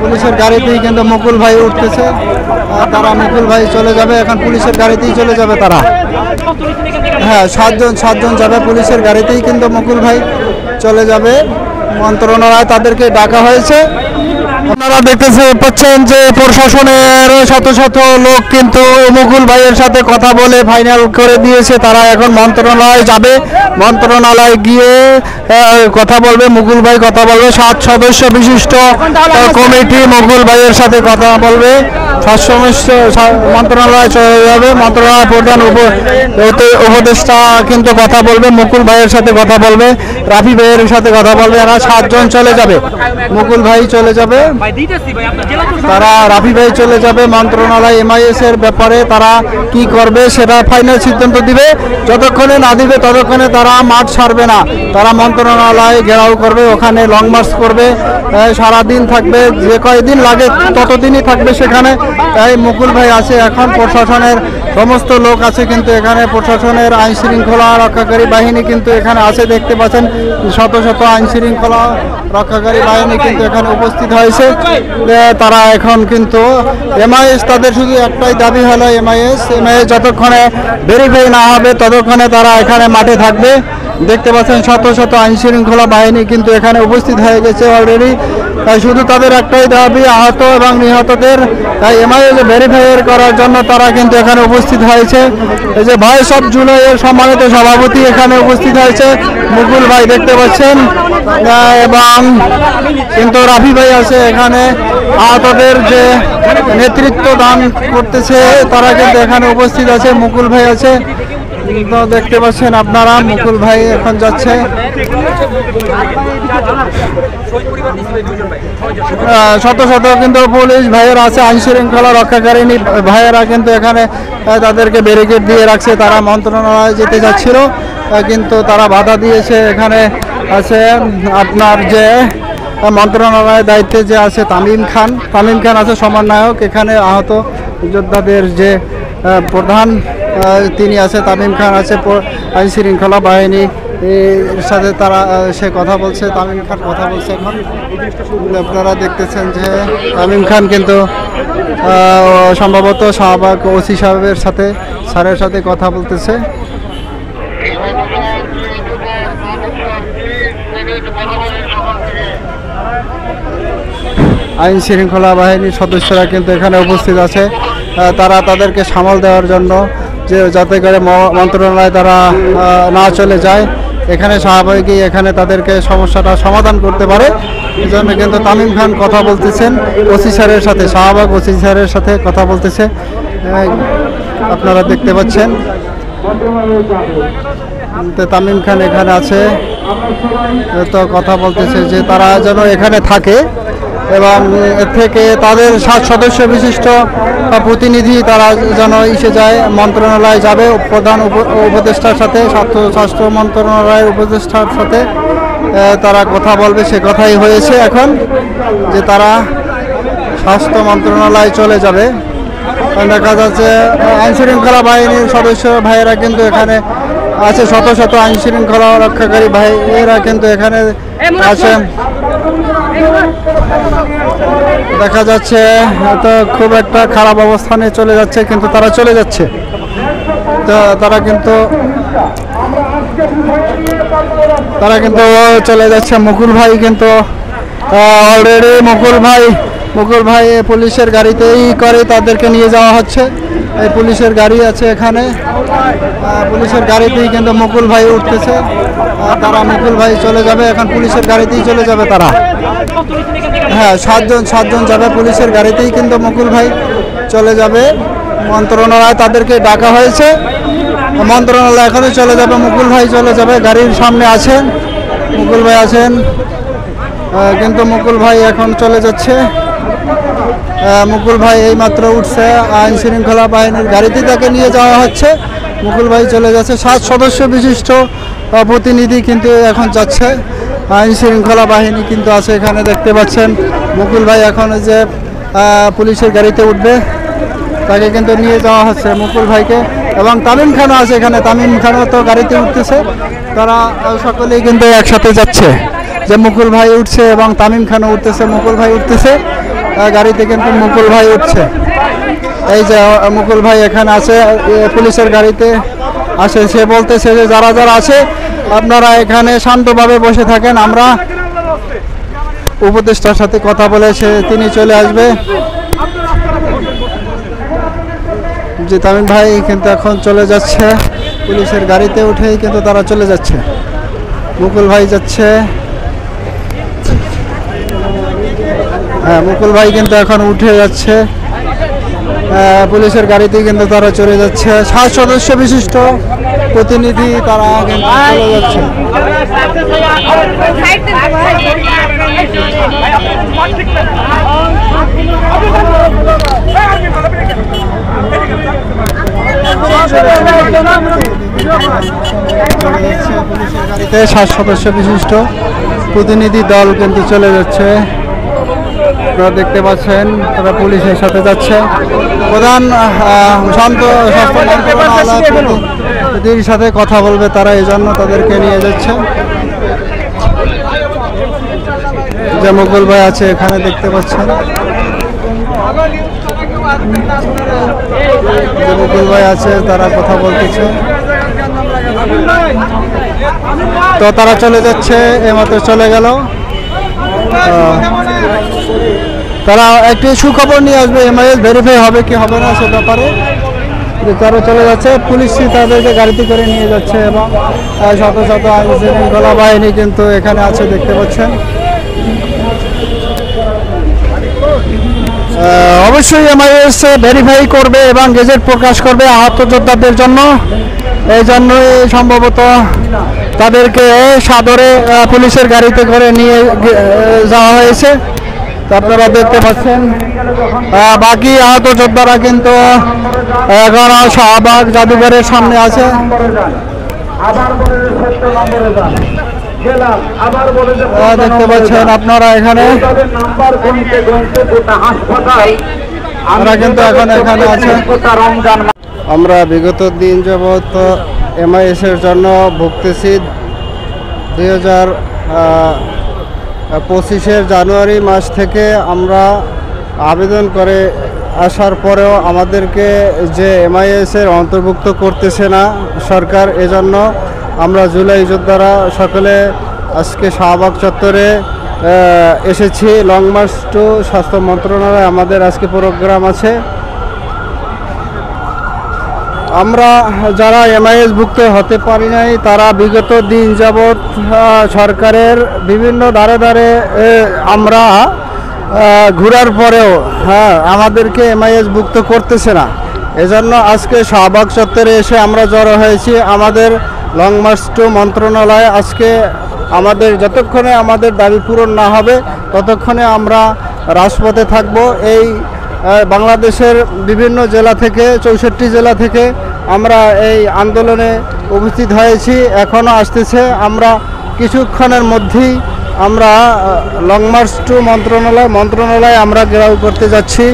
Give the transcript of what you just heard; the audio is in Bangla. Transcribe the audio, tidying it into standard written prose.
পুলিশের গাড়িতেই কিন্তু মুকুল ভাই উঠতেছে। তারা মুকুল ভাই চলে যাবে, এখন পুলিশের গাড়িতেই চলে যাবে তারা। হ্যাঁ, সাতজন যাবে পুলিশের গাড়িতেই কিন্তু মুকুল ভাই চলে যাবে। মন্ত্রণালয় তাদেরকে ডাকা হয়েছে। আপনারা দেখতেছে পাচ্ছেন যে প্রশাসনের শত শত লোক কিন্তু মুকুল ভাইয়ের সাথে কথা বলে ফাইনাল করে দিয়েছে। তারা এখন মন্ত্রণালয়ে যাবে, মন্ত্রণালয়ে গিয়ে কথা বলবে। মুকুল ভাই কথা বলবে, 7 সদস্য বিশিষ্ট কমিটি মুকুল ভাইয়ের সাথে কথা বলবে। 7 সদস্য মন্ত্রণালয়ে চলে যাবে। মন্ত্রণালয় প্রধান উপদেষ্টা কিন্তু কথা বলবে, মুকুল ভাইয়ের সাথে কথা বলবে, রাফি ভাইয়ের সাথে কথা বলবে। এরা 7 জন চলে যাবে, মুকুল ভাই চলে যাবে, তারা রাফি ভাই চলে যাবে। মন্ত্রণালয় MIS এর ব্যাপারে তারা কি করবে সেটা ফাইনাল সিদ্ধান্ত দিবে। যতক্ষণে না দিবে ততক্ষণে তারা মাঠ ছাড়বে না। তারা মন্ত্রণালয় ঘেরাও করবে, ওখানে লং মার্চ করবে, সারাদিন থাকবে, যে কয়দিন লাগে ততদিনই থাকবে সেখানে। তাই মুকুল ভাই আছে, এখন প্রশাসনের সমস্ত লোক আছে কিন্তু এখানে, প্রশাসনের আইন শৃঙ্খলা রক্ষাকারী বাহিনী কিন্তু এখানে আছে। দেখতে পাচ্ছেন শত শত আইন শৃঙ্খলা রক্ষাকারী বাহিনী কিন্তু এখানে উপস্থিত হয়েছে। তারা এখন কিন্তু MIS, তাদের শুধু একটাই দাবি হলো MIS যতক্ষণে ভেরিফাই না হবে ততক্ষণে তারা এখানে মাঠে থাকবে। দেখতে পাচ্ছেন শত শত আইন শৃঙ্খলা বাহিনী কিন্তু এখানে উপস্থিত হয়ে গেছে অলরেডি। শুধু তাদের একটাই দাবি, আহত এবং নিহতদের MIS ভেরিফাই করার জন্য তারা কিন্তু এখানে উপস্থিত হয়েছে। এই যে ভয়েস অফ জুলাইয়ের সম্মানিত সভাপতি এখানে উপস্থিত হয়েছে মুকুল ভাই দেখতে পাচ্ছেন, এবং কিন্তু রাফি ভাই আছে এখানে। আহতদের যে নেতৃত্ব দান করতেছে তারা কিন্তু এখানে উপস্থিত আছে, মুকুল ভাই আছে। তো দেখতে পাচ্ছেন আপনারা মুকুল ভাই এখন যাচ্ছে। শত শত কিন্তু পুলিশ ভাইয়েরা আছে, আইন শৃঙ্খলা রক্ষাকারী ভাইয়েরা কিন্তু এখানে তাদেরকে ব্যারিকেড দিয়ে রাখছে। তারা মন্ত্রণালয়ে যেতে যাচ্ছিল কিন্তু তারা বাধা দিয়েছে। এখানে আছে আপনার যে মন্ত্রণালয়ের দায়িত্বে যে আছে তামিম খান আছে সমন্বয়ক। এখানে আহত যোদ্ধাদের যে প্রধান তিনি আছে, তামিম খান আছে। আইন শৃঙ্খলা বাহিনী সাথে তারা সে কথা বলছে, তামিম খান কথা বলছে। এখন আপনারা দেখতেছেন যে তামিম খান কিন্তু সম্ভবত শাহবাগ ওসি সাহেবের সাথে স্যারের সাথে কথা বলতেছে। আইন শৃঙ্খলা বাহিনীর সদস্যরা কিন্তু এখানে উপস্থিত আছে। তারা তাদেরকে সামাল দেওয়ার জন্য, যে যাতে করে মন্ত্রণালয়ে তারা না চলে যায়, এখানে স্বাভাবিকই এখানে তাদেরকে সমস্যাটা সমাধান করতে পারে। এই জন্য কিন্তু তামিম খান কথা বলতেছেন ওসি স্যারের সাথে, শাহবাগ ওসি স্যারের সাথে কথা বলতেছে। আপনারা দেখতে পাচ্ছেন তামিম খান এখানে আছে, তো কথা বলতেছে যে তারা যেন এখানে থাকে এবং এর থেকে তাদের 7 সদস্য বিশিষ্ট প্রতিনিধি তারা যেন এসে যায়, মন্ত্রণালয়ে যাবে প্রধান উপদেষ্টার সাথে, স্বাস্থ্য মন্ত্রণালয়ের উপদেষ্টার সাথে তারা কথা বলবে। সে কথাই হয়েছে এখন যে তারা স্বাস্থ্য মন্ত্রণালয়ে চলে যাবে। দেখা যাচ্ছে আইন শৃঙ্খলা বাহিনীর সদস্য ভাইয়েরা কিন্তু এখানে আছে, শত শত আইন শৃঙ্খলা রক্ষাকারী ভাইয়েরা কিন্তু এখানে আছে। দেখা যাচ্ছে তো খুব একটা খারাপ অবস্থানে চলে যাচ্ছে, কিন্তু তারা চলে যাচ্ছে। তো তারা কিন্তু চলে যাচ্ছে। মুকুল ভাই কিন্তু অলরেডি মুকুল ভাই পুলিশের গাড়িতেই করে তাদেরকে নিয়ে যাওয়া হচ্ছে। এই পুলিশের গাড়ি আছে এখানে, পুলিশের গাড়িতেই কিন্তু মুকুল ভাই উঠতেছে। তারা মুকুল ভাই চলে যাবে, এখন পুলিশের গাড়িতেই চলে যাবে তারা। হ্যাঁ, 7 জন যাবে পুলিশের গাড়িতেই কিন্তু মুকুল ভাই চলে যাবে। মন্ত্রণালয় তাদেরকে ডাকা হয়েছে, মন্ত্রণালয় এখনই চলে যাবে। মুকুল ভাই চলে যাবে, গাড়ির সামনে আছেন মুকুল ভাই আছেন, কিন্তু মুকুল ভাই এখন চলে যাচ্ছে। মুকুল ভাই এইমাত্র উঠছে, আইন শৃঙ্খলা বাহিনীর গাড়িতে তাকে নিয়ে যাওয়া হচ্ছে। মুকুল ভাই চলে যাচ্ছে। 7 সদস্য বিশিষ্ট প্রতিনিধি কিন্তু এখন যাচ্ছে। আইন শৃঙ্খলা বাহিনী কিন্তু আছে এখানে, দেখতে পাচ্ছেন। মুকুল ভাই এখন যে পুলিশের গাড়িতে উঠবে, তাকে কিন্তু নিয়ে যাওয়া হচ্ছে মুকুল ভাইকে। এবং তামিম খানও আছে এখানে, তামিম খানও তো গাড়িতে উঠতেছে। তারা সকলেই কিন্তু একসাথে যাচ্ছে, যে মুকুল ভাই উঠছে এবং তামিম খানও উঠতেছে, মুকুল ভাই উঠতেছে। গাড়িতে কিন্তু মুকুল ভাই উঠছে। এই যে মুকুল ভাই এখানে আছে, পুলিশের গাড়িতে আসে। সে বলতেছে যে যারা যারা আছে আপনারা এখানে শান্তভাবে বসে থাকেন, আমরা উপদেষ্টার সাথে কথা বলেছে, তিনি চলে আসবে। যে তামিম ভাই কিন্তু এখন চলে যাচ্ছে, পুলিশের গাড়িতে উঠেই কিন্তু তারা চলে যাচ্ছে। মুকুল ভাই যাচ্ছে, হ্যাঁ মুকুল ভাই কিন্তু এখন উঠে যাচ্ছে, পুলিশের গাড়িতেই কিন্তু তারা চলে যাচ্ছে। 7 সদস্য বিশিষ্ট প্রতিনিধি তারা কিন্তু চলে যাচ্ছে। পুলিশের গাড়িতে 7 সদস্য বিশিষ্ট প্রতিনিধি দল কিন্তু চলে যাচ্ছে। আপনারা দেখতে পাচ্ছেন তারা পুলিশের সাথে যাচ্ছে। প্রধান স্বাস্থ্য মন্ত্রণালয়ের সাথে কথা বলবে তারা, এই জন্য তাদেরকে নিয়ে যাচ্ছে। যে মুকুল ভাই আছে এখানে দেখতে পাচ্ছেন, যে মুকুল ভাই আছে তারা কথা বলতেছে। তো তারা চলে যাচ্ছে, এইমাত্র চলে গেল। তারা একটি সুখবর নিয়ে আসবে, এমআইএস ভেরিফাই হবে কি হবে না সে ব্যাপারে। তারা চলে যাচ্ছে, পুলিশ তাদেরকে গাড়িতে করে নিয়ে যাচ্ছে এবং শত শত আইন শৃঙ্খলা বাহিনী কিন্তু এখানে আছে দেখতে পাচ্ছেন। অবশ্যই এমআইএস ভেরিফাই করবে এবং গেজেট প্রকাশ করবে আহত যোদ্ধাদের জন্য। এই জন্যই সম্ভবত তাদেরকে সাদরে পুলিশের গাড়িতে করে নিয়ে যাওয়া হয়েছে। আপনারা দেখতে পাচ্ছেন বাকি আহত যোদ্ধারা কিন্তু এখন শাহবাগ জাদুঘরের সামনে আছে। দেখতে পাচ্ছেন আপনারা এখানে, আমরা কিন্তু এখন এখানে আছে। আমরা বিগত দিন যাবত এমআইএস এর জন্য ভুগতেছি। 2025 জানুয়ারি মাস থেকে আমরা আবেদন করে আসার পরেও আমাদেরকে যে এমআইএস এর অন্তর্ভুক্ত করতেছে না সরকার, এজন্য আমরা জুলাই যোদ্ধারা সকলে আজকে শাহবাগ চত্বরে এসেছি। লং মার্চ টু স্বাস্থ্য মন্ত্রণালয় আমাদের আজকে প্রোগ্রাম আছে। আমরা যারা এমআইএস ভুক্ত হতে পারি নাই তারা বিগত দিন যাবৎ সরকারের বিভিন্ন দ্বারে দ্বারে আমরা ঘোরার পরেও আমাদেরকে এমআইএস ভুক্ত করতেছে না। এজন্য আজকে শাহবাগ চত্বরে এসে আমরা জড়ো হয়েছি। আমাদের লং মার্চ টু মন্ত্রণালয় আজকে আমাদের যতক্ষণে আমাদের দাবি পূরণ না হবে ততক্ষণে আমরা রাজপথে থাকব। এই বাংলাদেশের বিভিন্ন জেলা থেকে 64 জেলা থেকে আমরা এই আন্দোলনে উপস্থিত হয়েছি, এখনও আসতেছে। আমরা কিছুক্ষণের মধ্যেই আমরা লং মার্চ টু মন্ত্রণালয় আমরা ঘেরাও করতে যাচ্ছি।